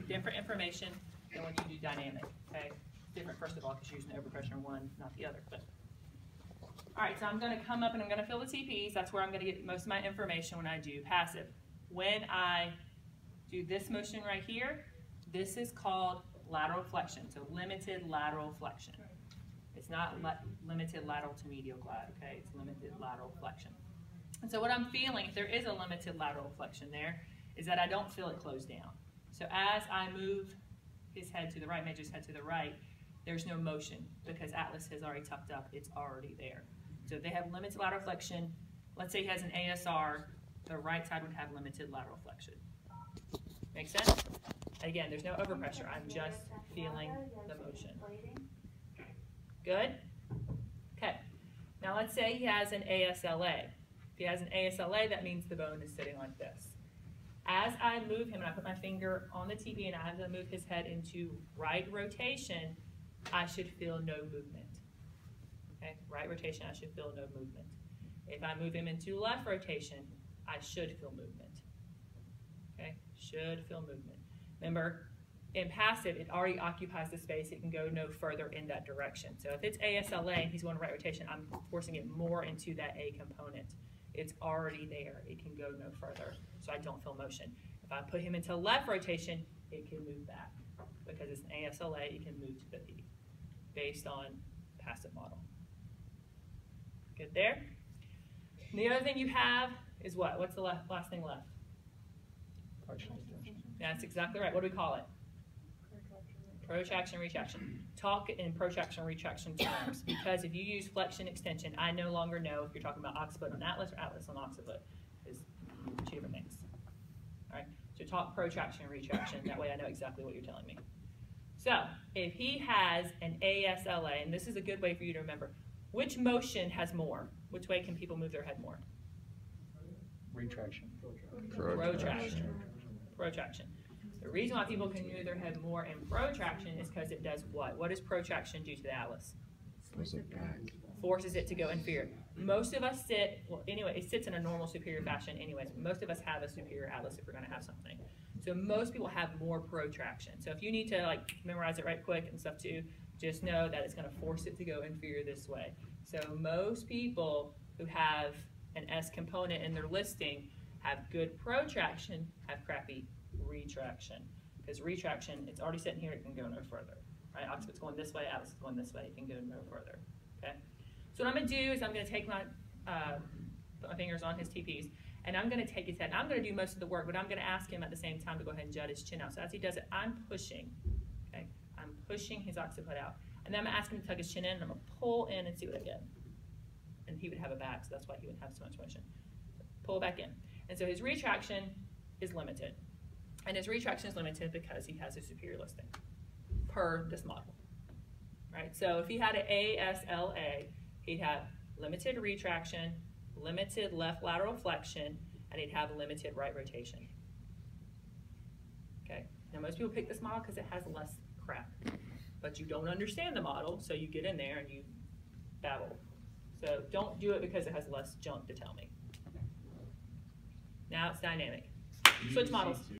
different information than when you do dynamic, okay? Different, first of all, because you're using overpressure in one, not the other. But all right, so I'm going to come up and I'm going to fill the TPs. That's where I'm going to get most of my information when I do passive. When I do this motion right here, this is called lateral flexion, so limited lateral flexion. It's not limited lateral to medial glide, okay? It's limited lateral flexion. And so what I'm feeling, if there is a limited lateral flexion there, is that I don't feel it close down. So as I move his head to the right, Major's head to the right, there's no motion because Atlas has already tucked up. It's already there. So if they have limited lateral flexion, let's say he has an ASR, the right side would have limited lateral flexion. Make sense? Again, there's no overpressure. I'm just feeling the motion. Good? Okay. Now let's say he has an ASLA. If he has an ASLA, that means the bone is sitting like this. As I move him and I put my finger on the TP and I have to move his head into right rotation, I should feel no movement. Okay, right rotation, I should feel no movement. If I move him into left rotation, I should feel movement. Okay, should feel movement. Remember, in passive, it already occupies the space. It can go no further in that direction. So if it's ASLA and he's going to right rotation, I'm forcing it more into that A component. It's already there. It can go no further, so I don't feel motion. If I put him into left rotation, it can move back. Because it's an ASLA, it can move to the P based on passive model. Good there? And the other thing you have is what? What's the last thing left? That's exactly right. What do we call it? Protraction, retraction. Talk in protraction, retraction terms, because if you use flexion extension, I no longer know if you're talking about occiput on Atlas or Atlas on occiput. It's two different things. All right. So talk protraction, retraction. That way I know exactly what you're telling me. So if he has an ASLA, and this is a good way for you to remember, which motion has more? Which way can people move their head more? Retraction. Protraction. Protraction. The reason why people can move their head more in protraction is because it does what? What does protraction do to the atlas? Forces it to go inferior. Most of us sit, well anyway, it sits in a normal superior fashion anyways. Most of us have a superior atlas if we're going to have something. So most people have more protraction. So if you need to like memorize it right quick and stuff too, just know that it's going to force it to go inferior this way. So most people who have an S component in their listing have good protraction, have crappy retraction. Because retraction, it's already sitting here, it can go no further. Right? Occiput's going this way, atlas is going this way, it can go no further. Okay? So what I'm going to do is I'm going to take my, put my fingers on his TPs, and I'm going to take his head. And I'm going to do most of the work, but I'm going to ask him at the same time to go ahead and jut his chin out. So as he does it, I'm pushing. Okay? I'm pushing his occiput out. And then I'm going to ask him to tuck his chin in, and I'm going to pull in and see what I get. And he would have a back, so that's why he would have so much motion. Pull back in. And so his retraction is limited. And his retraction is limited because he has a superior listing per this model. Right? So if he had an ASLA, he'd have limited retraction, limited left lateral flexion, and he'd have limited right rotation. Okay? Now most people pick this model because it has less crap. But you don't understand the model, so you get in there and you babble. So don't do it because it has less junk to tell me. Now it's dynamic. Switch models.